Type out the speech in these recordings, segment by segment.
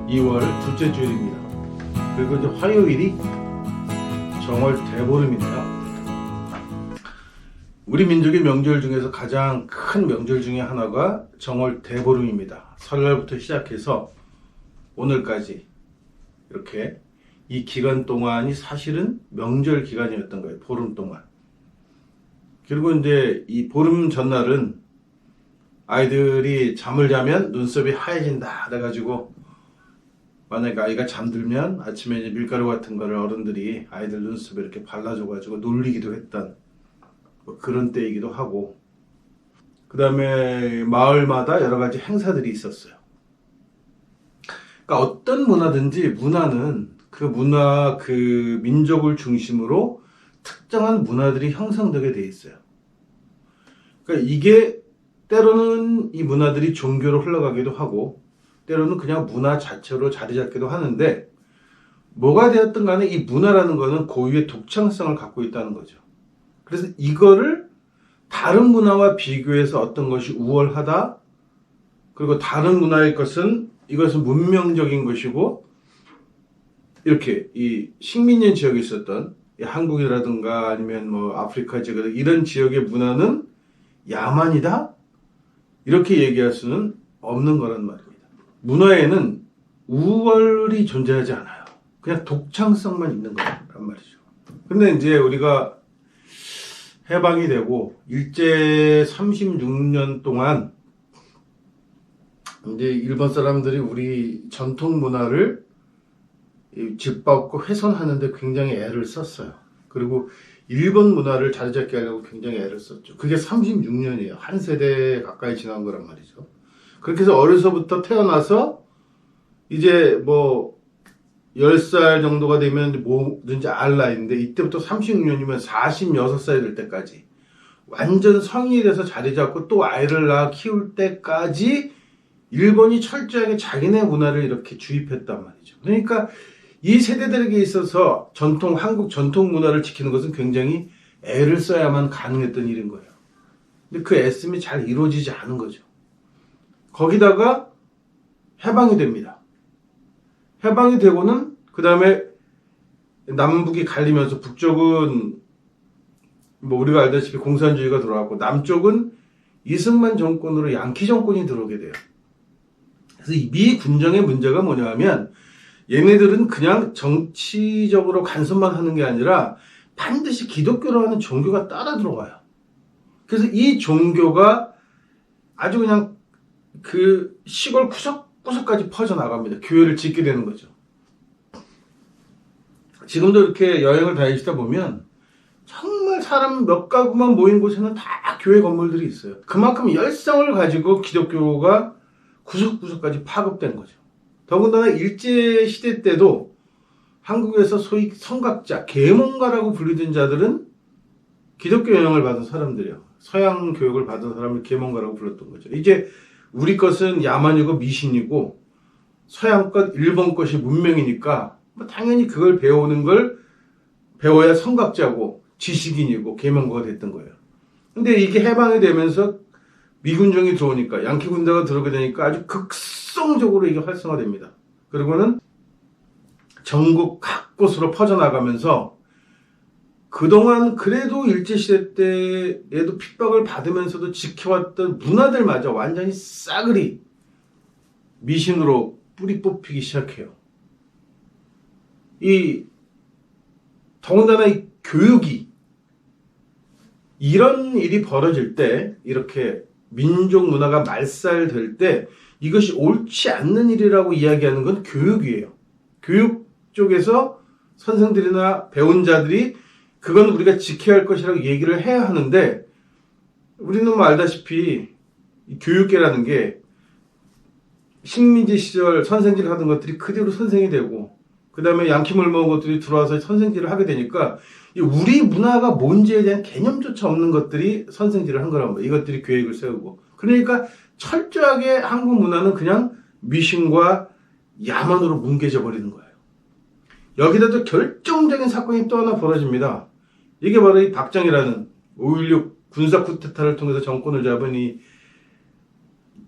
2월 둘째 주일입니다. 그리고 이제 화요일이 정월 대보름이네요. 우리 민족의 명절 중에서 가장 큰 명절 중에 하나가 정월 대보름입니다. 설날부터 시작해서 오늘까지 이렇게 이 기간 동안이 사실은 명절 기간이었던 거예요. 보름 동안. 그리고 이제 이 보름 전날은 아이들이 잠을 자면 눈썹이 하얘진다 그래가지고 만약에 아이가 잠들면 아침에 이제 밀가루 같은 거를 어른들이 아이들 눈썹에 이렇게 발라줘가지고 놀리기도 했던 뭐 그런 때이기도 하고, 그 다음에 마을마다 여러 가지 행사들이 있었어요. 그러니까 어떤 문화든지 문화는 그 문화, 그 민족을 중심으로 특정한 문화들이 형성되게 돼 있어요. 그러니까 이게 때로는 이 문화들이 종교로 흘러가기도 하고 때로는 그냥 문화 자체로 자리 잡기도 하는데, 뭐가 되었든 간에 이 문화라는 거는 고유의 독창성을 갖고 있다는 거죠. 그래서 이거를 다른 문화와 비교해서 어떤 것이 우월하다, 그리고 다른 문화의 것은 이것은 문명적인 것이고, 이렇게 이 식민지 지역에 있었던 한국이라든가 아니면 뭐 아프리카 지역 이런 지역의 문화는 야만이다, 이렇게 얘기할 수는 없는 거란 말입니다. 문화에는 우월이 존재하지 않아요. 그냥 독창성만 있는 거란 말이죠. 근데 이제 우리가 해방이 되고 일제 36년 동안 이제 일본 사람들이 우리 전통 문화를 짓밟고 훼손하는데 굉장히 애를 썼어요. 그리고 일본 문화를 자리 잡게 하려고 굉장히 애를 썼죠. 그게 36년이에요. 한 세대 가까이 지난 거란 말이죠. 그렇게 해서 어려서부터 태어나서 이제 뭐 10살 정도가 되면 뭐든지 알 나이인데, 이때부터 36년이면 46살 될 때까지 완전 성인이 돼서 자리 잡고 또 아이를 낳아 키울 때까지 일본이 철저하게 자기네 문화를 이렇게 주입했단 말이죠. 그러니까 이 세대들에게 있어서 한국 전통 문화를 지키는 것은 굉장히 애를 써야만 가능했던 일인 거예요. 근데 그 애씀이 잘 이루어지지 않은 거죠. 거기다가 해방이 됩니다. 해방이 되고는 그 다음에 남북이 갈리면서 북쪽은 뭐 우리가 알다시피 공산주의가 들어왔고 남쪽은 이승만 정권으로 양키 정권이 들어오게 돼요. 그래서 이 미 군정의 문제가 뭐냐 하면, 얘네들은 그냥 정치적으로 간섭만 하는 게 아니라 반드시 기독교라는 종교가 따라 들어와요. 그래서 이 종교가 아주 그냥 그 시골 구석구석까지 퍼져나갑니다. 교회를 짓게 되는 거죠. 지금도 이렇게 여행을 다니시다 보면 정말 사람 몇 가구만 모인 곳에는 다 교회 건물들이 있어요. 그만큼 열성을 가지고 기독교가 구석구석까지 파급된 거죠. 더군다나 일제시대 때도 한국에서 소위 성각자, 계몽가라고 불리던 자들은 기독교 영향을 받은 사람들이에요. 서양 교육을 받은 사람을 계몽가라고 불렀던 거죠. 이제 우리 것은 야만이고 미신이고 서양 것, 일본 것이 문명이니까 뭐 당연히 그걸 배워야 성각자고 지식인이고 계몽가가 됐던 거예요. 근데 이게 해방이 되면서 미군정이 들어오니까, 양키 군대가 들어오게 되니까 아주 극성적으로 이게 활성화됩니다. 그리고는 전국 각곳으로 퍼져나가면서 그동안 그래도 일제시대 때에도 핍박을 받으면서도 지켜왔던 문화들마저 완전히 싸그리 미신으로 뿌리 뽑히기 시작해요. 더군다나 이 교육이, 이런 일이 벌어질 때, 이렇게 민족 문화가 말살될 때 이것이 옳지 않는 일이라고 이야기하는 건 교육이에요. 교육 쪽에서 선생들이나 배운 자들이 그건 우리가 지켜야 할 것이라고 얘기를 해야 하는데, 우리는 뭐 알다시피 교육계라는 게 식민지 시절 선생질을 하던 것들이 그대로 선생이 되고, 그 다음에 양키물 먹은 것들이 들어와서 선생질을 하게 되니까 우리 문화가 뭔지에 대한 개념조차 없는 것들이 선생질을 한 거란 말이에요. 이것들이 계획을 세우고. 그러니까 철저하게 한국 문화는 그냥 미신과 야만으로 뭉개져 버리는 거예요. 여기다도 결정적인 사건이 또 하나 벌어집니다. 이게 바로 이 박정희라는 5.16 군사 쿠데타를 통해서 정권을 잡은 이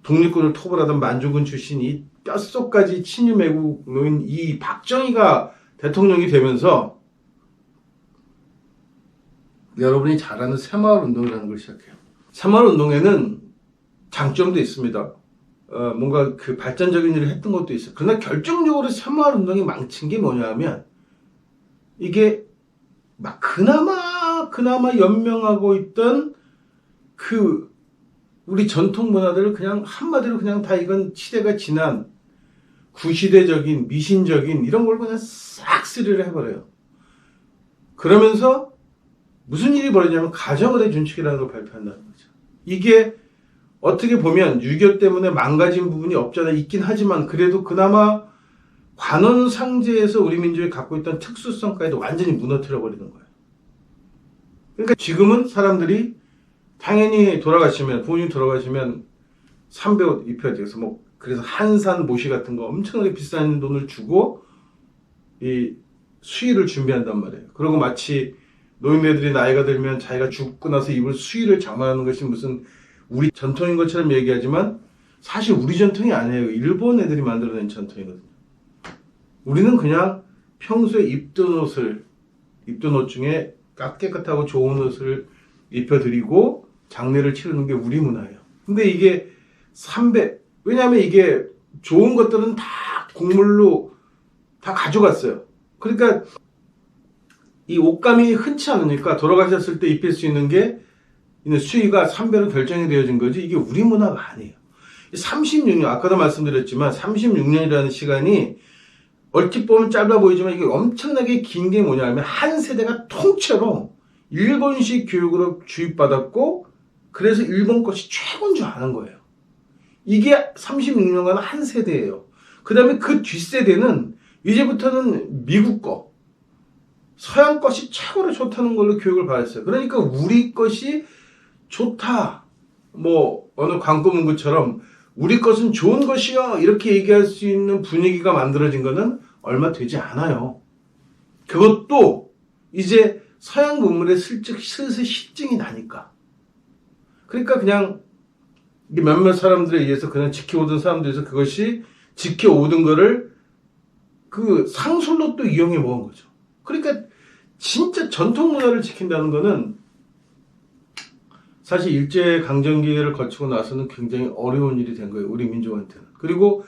독립군을 토벌하던 만주군 출신이 뼛속까지 친일 매국노인 이 박정희가 대통령이 되면서 여러분이 잘 아는 새마을 운동이라는 걸 시작해요. 새마을 운동에는 장점도 있습니다. 뭔가 그 발전적인 일을 했던 것도 있어요. 그러나 결정적으로 새마을 운동이 망친 게 뭐냐 하면 이게 막 그나마 연명하고 있던 그 우리 전통 문화들을 그냥 한마디로 그냥 다 이건 시대가 지난 구시대적인 미신적인 이런 걸 그냥 싹 쓰리를 해버려요. 그러면서 무슨 일이 벌어지냐면 가정의대 준칙이라는 걸 발표한다는 거죠. 이게 어떻게 보면 6.25 때문에 망가진 부분이 없잖아 있긴 하지만 그래도 그나마 관원상제에서 우리 민족이 갖고 있던 특수성까지도 완전히 무너뜨려 버리는 거예요. 그러니까 지금은 사람들이 당연히 돌아가시면 부모님 돌아가시면 삼배옷 입혀야 돼서 뭐 그래서 한산 모시 같은 거 엄청나게 비싼 돈을 주고 이 수의를 준비한단 말이에요. 그리고 마치 노인네들이 나이가 들면 자기가 죽고 나서 입을 수의를 장만하는 것이 무슨 우리 전통인 것처럼 얘기하지만 사실 우리 전통이 아니에요. 일본 애들이 만들어낸 전통이거든요. 우리는 그냥 평소에 입던 옷 중에 깨끗하고 좋은 옷을 입혀드리고 장례를 치르는 게 우리 문화예요. 근데 이게 왜냐하면 이게 좋은 것들은 다 곡물로 다 가져갔어요. 그러니까 이 옷감이 흔치 않으니까 돌아가셨을 때 입힐 수 있는 게 수의가 3배로 결정이 되어진 거지 이게 우리 문화가 아니에요. 36년 아까도 말씀드렸지만 36년이라는 시간이 얼핏 보면 짧아 보이지만 이게 엄청나게 긴 게 뭐냐면 한 세대가 통째로 일본식 교육으로 주입받았고 그래서 일본 것이 최고인 줄 아는 거예요. 이게 36년간 한 세대예요. 그 다음에 그 뒷세대는 이제부터는 미국 거 서양 것이 최고로 좋다는 걸로 교육을 받았어요. 그러니까 우리 것이 좋다. 뭐 어느 광고문구처럼 우리 것은 좋은 것이요 이렇게 얘기할 수 있는 분위기가 만들어진 거는 얼마 되지 않아요. 그것도 이제 서양 문물에 슬슬 실증이 나니까. 그러니까 그냥 몇몇 사람들에 의해서 그냥 지켜오던 사람들에서 그것이 지켜오던 거를 그 상술로 또 이용해 먹은 거죠. 그러니까 진짜 전통 문화를 지킨다는 거는 사실 일제강점기를 거치고 나서는 굉장히 어려운 일이 된 거예요. 우리 민족한테는. 그리고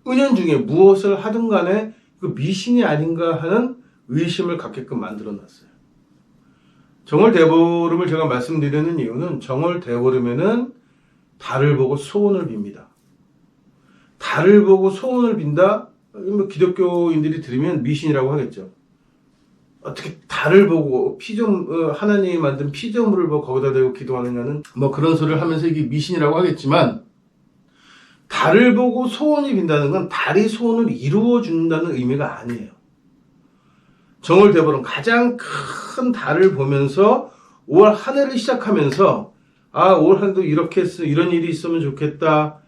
은연중에 무엇을 하든 간에 그 미신이 아닌가 하는 의심을 갖게끔 만들어놨어요. 정월대보름을 제가 말씀드리는 이유는 정월대보름에는 달을 보고 소원을 빕니다. 달을 보고 소원을 빈다? 뭐 기독교인들이 들으면 미신이라고 하겠죠. 어떻게 달을 보고 하나님이 만든 피조물을 보고 거기다 대고 기도하느냐는 뭐 그런 소리를 하면서 이게 미신이라고 하겠지만 달을 보고 소원이 빈다는 건 달이 소원을 이루어 준다는 의미가 아니에요. 정월대보름 가장 큰 달을 보면서 5월 한 해를 시작하면서 올 한 해도 이렇게 했어 이런 일이 있으면 좋겠다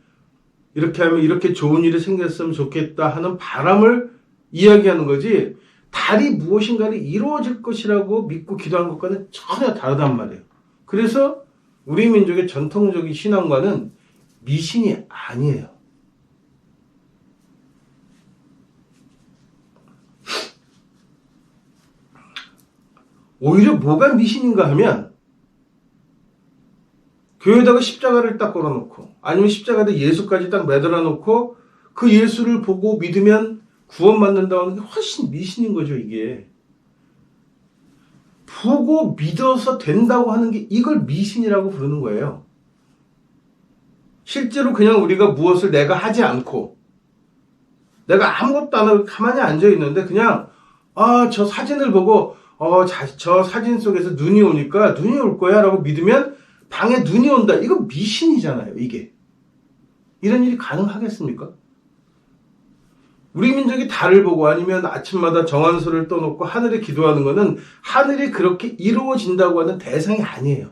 이렇게 하면 이렇게 좋은 일이 생겼으면 좋겠다 하는 바람을 이야기하는 거지 달이 무엇인가를 이루어질 것이라고 믿고 기도하는 것과는 전혀 다르단 말이에요. 그래서 우리 민족의 전통적인 신앙과는 미신이 아니에요. 오히려 뭐가 미신인가 하면 교회에다가 십자가를 딱 걸어놓고 아니면 십자가에다 예수까지 딱 매달아 놓고 그 예수를 보고 믿으면 구원받는다고 하는 게 훨씬 미신인 거죠. 이게 보고 믿어서 된다고 하는 게 이걸 미신이라고 부르는 거예요. 실제로 그냥 우리가 무엇을 내가 하지 않고 내가 아무것도 안 하고 가만히 앉아 있는데 그냥 저 사진을 보고 저 사진 속에서 눈이 오니까 눈이 올 거야 라고 믿으면 방에 눈이 온다. 이거 미신이잖아요. 이게 이런 일이 가능하겠습니까? 우리 민족이 달을 보고 아니면 아침마다 정한수를 떠놓고 하늘에 기도하는 것은 하늘이 그렇게 이루어진다고 하는 대상이 아니에요.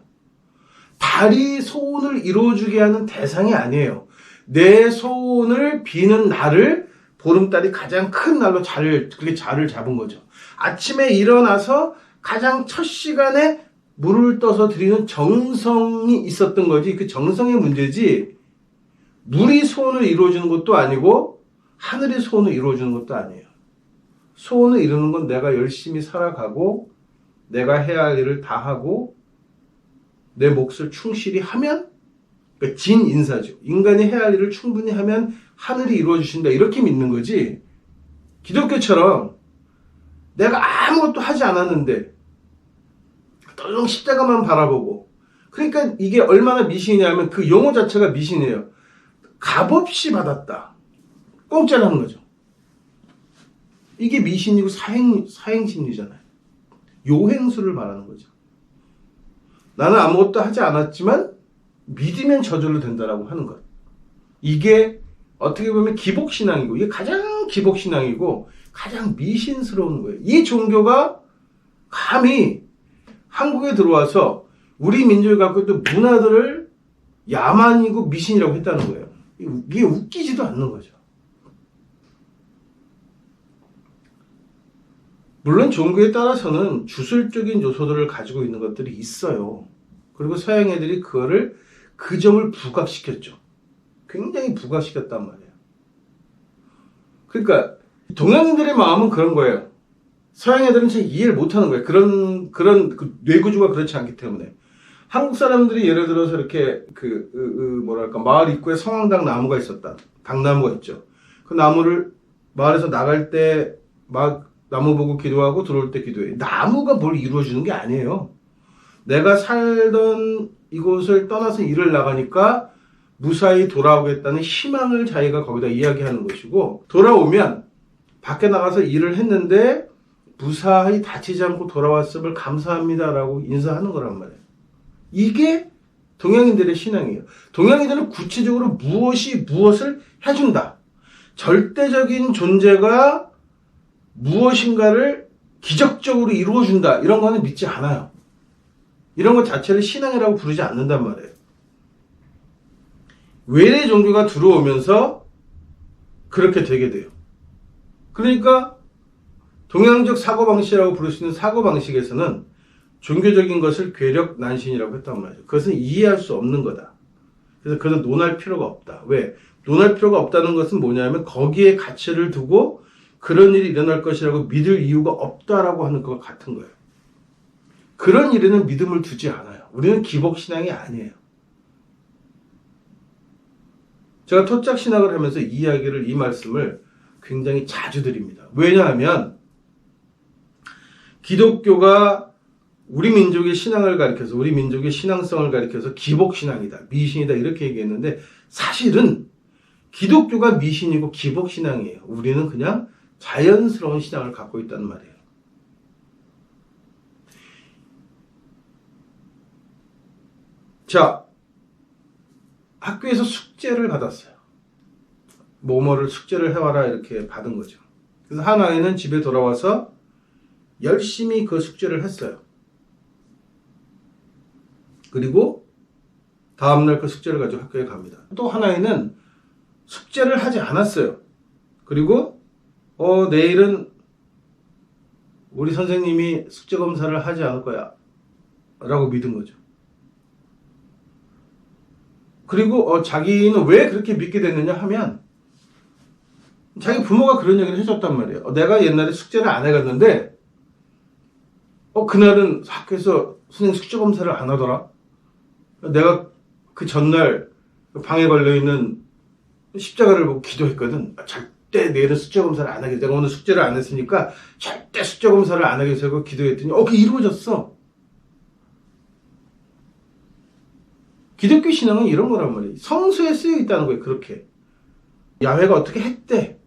달이 소원을 이루어주게 하는 대상이 아니에요. 내 소원을 비는 날을 보름달이 가장 큰 날로 그렇게 자리를 잡은 거죠. 아침에 일어나서 가장 첫 시간에 물을 떠서 드리는 정성이 있었던 거지 그 정성의 문제지 물이 소원을 이루어주는 것도 아니고 하늘이 소원을 이루어주는 것도 아니에요. 소원을 이루는 건 내가 열심히 살아가고 내가 해야 할 일을 다 하고 내 몫을 충실히 하면, 그러니까 진인사죠. 인간이 해야 할 일을 충분히 하면 하늘이 이루어주신다, 이렇게 믿는 거지. 기독교처럼 내가 아무것도 하지 않았는데 덜렁 십자가만 바라보고, 그러니까 이게 얼마나 미신이냐면 그 용어 자체가 미신이에요. 값없이 받았다, 공짜라는 거죠. 이게 미신이고 사행심리잖아요. 요행수를 말하는 거죠. 나는 아무것도 하지 않았지만 믿으면 저절로 된다라고 하는 것. 이게 어떻게 보면 기복신앙이고, 이게 가장 기복신앙이고 가장 미신스러운 거예요. 이 종교가 감히 한국에 들어와서 우리 민족이 갖고 있던 문화들을 야만이고 미신이라고 했다는 거예요. 이게 웃기지도 않는 거죠. 물론 종교에 따라서는 주술적인 요소들을 가지고 있는 것들이 있어요. 그리고 서양 애들이 그거를, 그 점을 부각시켰죠. 굉장히 부각시켰단 말이에요. 그러니까 동양인들의 마음은 그런 거예요. 서양 애들은 잘 이해를 못하는 거예요. 그런 그 뇌구조가 그렇지 않기 때문에. 한국 사람들이 예를 들어서 이렇게 뭐랄까, 마을 입구에 성황당 나무가 있었다. 당나무가 있죠. 그 나무를 마을에서 나갈 때 막 나무 보고 기도하고 들어올 때 기도해. 나무가 뭘 이루어주는 게 아니에요. 내가 살던 이곳을 떠나서 일을 나가니까 무사히 돌아오겠다는 희망을 자기가 거기다 이야기하는 것이고, 돌아오면 밖에 나가서 일을 했는데 무사히 다치지 않고 돌아왔음을 감사합니다라고 인사하는 거란 말이에요. 이게 동양인들의 신앙이에요. 동양인들은 구체적으로 무엇을 해준다, 절대적인 존재가 무엇인가를 기적적으로 이루어준다, 이런 거는 믿지 않아요. 이런 것 자체를 신앙이라고 부르지 않는단 말이에요. 외래 종교가 들어오면서 그렇게 되게 돼요. 그러니까 동양적 사고방식이라고 부를 수 있는 사고방식에서는 종교적인 것을 괴력 난신이라고 했단 말이죠. 그것은 이해할 수 없는 거다. 그래서 그것은 논할 필요가 없다. 왜? 논할 필요가 없다는 것은 뭐냐면 거기에 가치를 두고 그런 일이 일어날 것이라고 믿을 이유가 없다라고 하는 것 같은 거예요. 그런 일에는 믿음을 두지 않아요. 우리는 기복신앙이 아니에요. 제가 토착신학을 하면서 이 말씀을 굉장히 자주 드립니다. 왜냐하면 기독교가 우리 민족의 신앙을 가리켜서, 우리 민족의 신앙성을 가리켜서 기복신앙이다, 미신이다, 이렇게 얘기했는데 사실은 기독교가 미신이고 기복신앙이에요. 우리는 그냥 자연스러운 신앙을 갖고 있다는 말이에요. 자, 학교에서 숙제를 받았어요. 뭐뭐를 숙제를 해와라, 이렇게 받은 거죠. 그래서 한 아이는 집에 돌아와서 열심히 그 숙제를 했어요. 그리고 다음날 그 숙제를 가지고 학교에 갑니다. 또 한 아이는 숙제를 하지 않았어요. 그리고 내일은 우리 선생님이 숙제 검사를 하지 않을 거야 라고 믿은 거죠. 그리고 자기는 왜 그렇게 믿게 됐느냐 하면 자기 부모가 그런 얘기를 해줬단 말이에요. 내가 옛날에 숙제를 안 해갔는데 그날은 학교에서 선생님 숙제 검사를 안 하더라. 내가 그 전날 방에 걸려있는 십자가를 보고 기도했거든. 절대 내일은 숙제 검사를 안 하겠다. 내가 오늘 숙제를 안 했으니까 절대 숙제 검사를 안 하겠다 하고 기도했더니 그게 이루어졌어. 기독교 신앙은 이런 거란 말이에요. 성서에 쓰여 있다는 거예요. 그렇게 야훼가 어떻게 했대,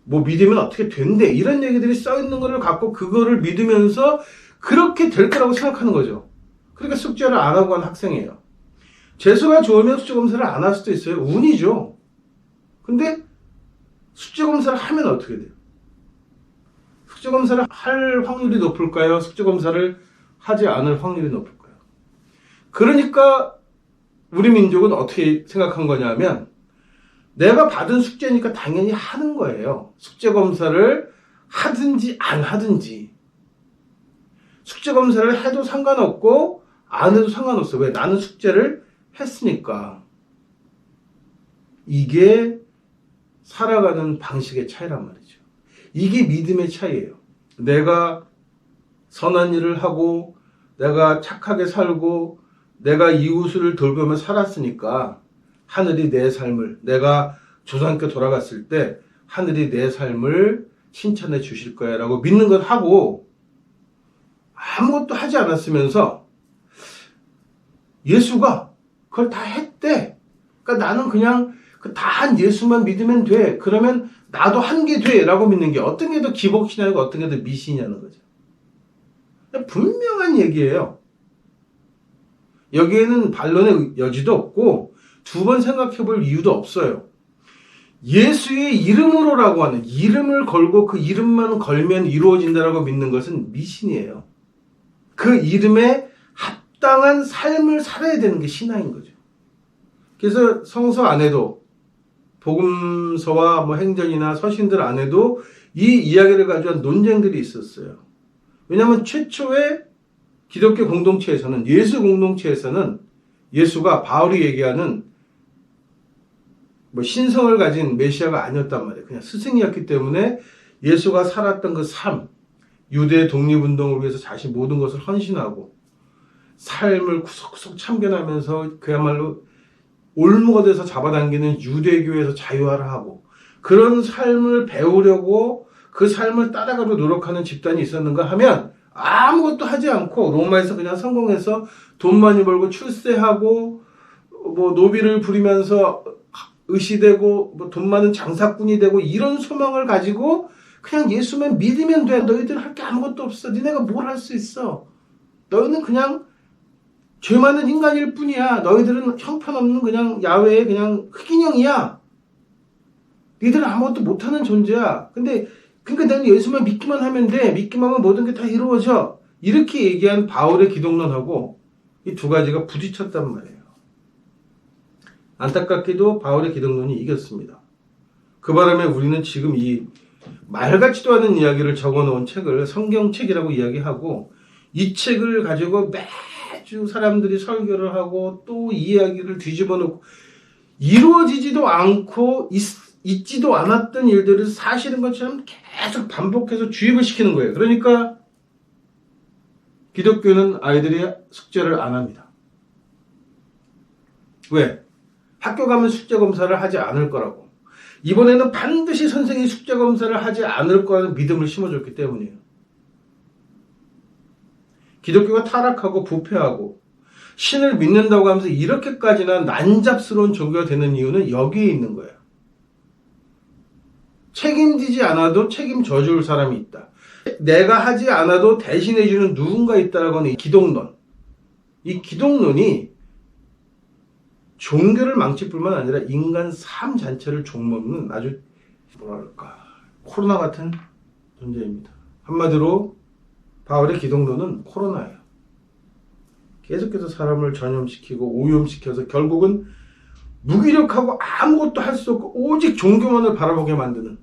뭐 믿으면 어떻게 된대, 이런 얘기들이 써 있는 거를 갖고 그거를 믿으면서 그렇게 될 거라고 생각하는 거죠. 그러니까 숙제를 안 하고 간 학생이에요. 재수가 좋으면 숙제 검사를 안 할 수도 있어요. 운이죠. 근데 숙제 검사를 하면 어떻게 돼요? 숙제 검사를 할 확률이 높을까요? 숙제 검사를 하지 않을 확률이 높을까요? 그러니까 우리 민족은 어떻게 생각한 거냐면 내가 받은 숙제니까 당연히 하는 거예요. 숙제 검사를 하든지 안 하든지. 숙제 검사를 해도 상관없고 안 해도 상관없어. 왜? 나는 숙제를 했으니까. 이게 살아가는 방식의 차이란 말이죠. 이게 믿음의 차이예요. 내가 선한 일을 하고 내가 착하게 살고 내가 이웃을 돌보며 살았으니까 하늘이 내 삶을, 내가 조상께 돌아갔을 때 하늘이 내 삶을 칭찬해 주실 거야 라고 믿는 것 하고 아무것도 하지 않았으면서 예수가 그걸 다 했대. 그러니까 나는 그냥 그 다 한 예수만 믿으면 돼. 그러면 나도 한 게 돼 라고 믿는 게 어떤 게 더 기복신앙이고 어떤 게 더 미신이냐는 거죠. 분명한 얘기예요. 여기에는 반론의 여지도 없고 두 번 생각해 볼 이유도 없어요. 예수의 이름으로라고 하는, 이름을 걸고 그 이름만 걸면 이루어진다라고 믿는 것은 미신이에요. 그 이름에 합당한 삶을 살아야 되는 게 신앙인 거죠. 그래서 성서 안에도 복음서와 뭐 행전이나 서신들 안에도 이 이야기를 가지고 논쟁들이 있었어요. 왜냐하면 최초의 기독교 공동체에서는, 예수 공동체에서는 예수가 바울이 얘기하는 뭐 신성을 가진 메시아가 아니었단 말이에요. 그냥 스승이었기 때문에 예수가 살았던 그 삶, 유대 독립운동을 위해서 자신 모든 것을 헌신하고 삶을 구석구석 참견하면서 그야말로 올무가 돼서 잡아당기는 유대교에서 자유화를 하고 그런 삶을 배우려고 그 삶을 따라가려 노력하는 집단이 있었는가 하면 아무것도 하지 않고 로마에서 그냥 성공해서 돈 많이 벌고 출세하고 뭐 노비를 부리면서 의시되고 뭐 돈 많은 장사꾼이 되고 이런 소망을 가지고 그냥 예수만 믿으면 돼. 너희들은 할 게 아무것도 없어. 니네가 뭘 할 수 있어. 너희는 그냥 죄 많은 인간일 뿐이야. 너희들은 형편없는 그냥 야외의 그냥 흑인형이야. 니들은 아무것도 못하는 존재야. 그러니까 나는 예수만 믿기만 하면 돼. 믿기만 하면 모든 게 다 이루어져. 이렇게 얘기한 바울의 기독론하고 이 두 가지가 부딪혔단 말이에요. 안타깝게도 바울의 기독론이 이겼습니다. 그 바람에 우리는 지금 이 말 같지도 않은 이야기를 적어놓은 책을 성경책이라고 이야기하고 이 책을 가지고 매주 사람들이 설교를 하고 또 이 이야기를 뒤집어 놓고 이루어지지도 않고 있지도 않았던 일들을 사실인 것처럼 계속 반복해서 주입을 시키는 거예요. 그러니까 기독교는 아이들이 숙제를 안 합니다. 왜? 학교 가면 숙제 검사를 하지 않을 거라고. 이번에는 반드시 선생님이 숙제 검사를 하지 않을 거라는 믿음을 심어줬기 때문이에요. 기독교가 타락하고 부패하고 신을 믿는다고 하면서 이렇게까지나 난잡스러운 종교가 되는 이유는 여기에 있는 거예요. 책임지지 않아도 책임져 줄 사람이 있다. 내가 하지 않아도 대신해 주는 누군가 있다라고 하는 이 기독론. 이 기독론이 종교를 망칠 뿐만 아니라 인간 삶 자체를 종먹는 아주 뭐랄까 코로나 같은 존재입니다. 한마디로 바울의 기독론은 코로나예요. 계속해서 사람을 전염시키고 오염시켜서 결국은 무기력하고 아무것도 할 수 없고 오직 종교만을 바라보게 만드는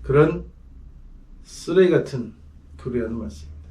그런 쓰레기 같은 교리라는 말씀입니다.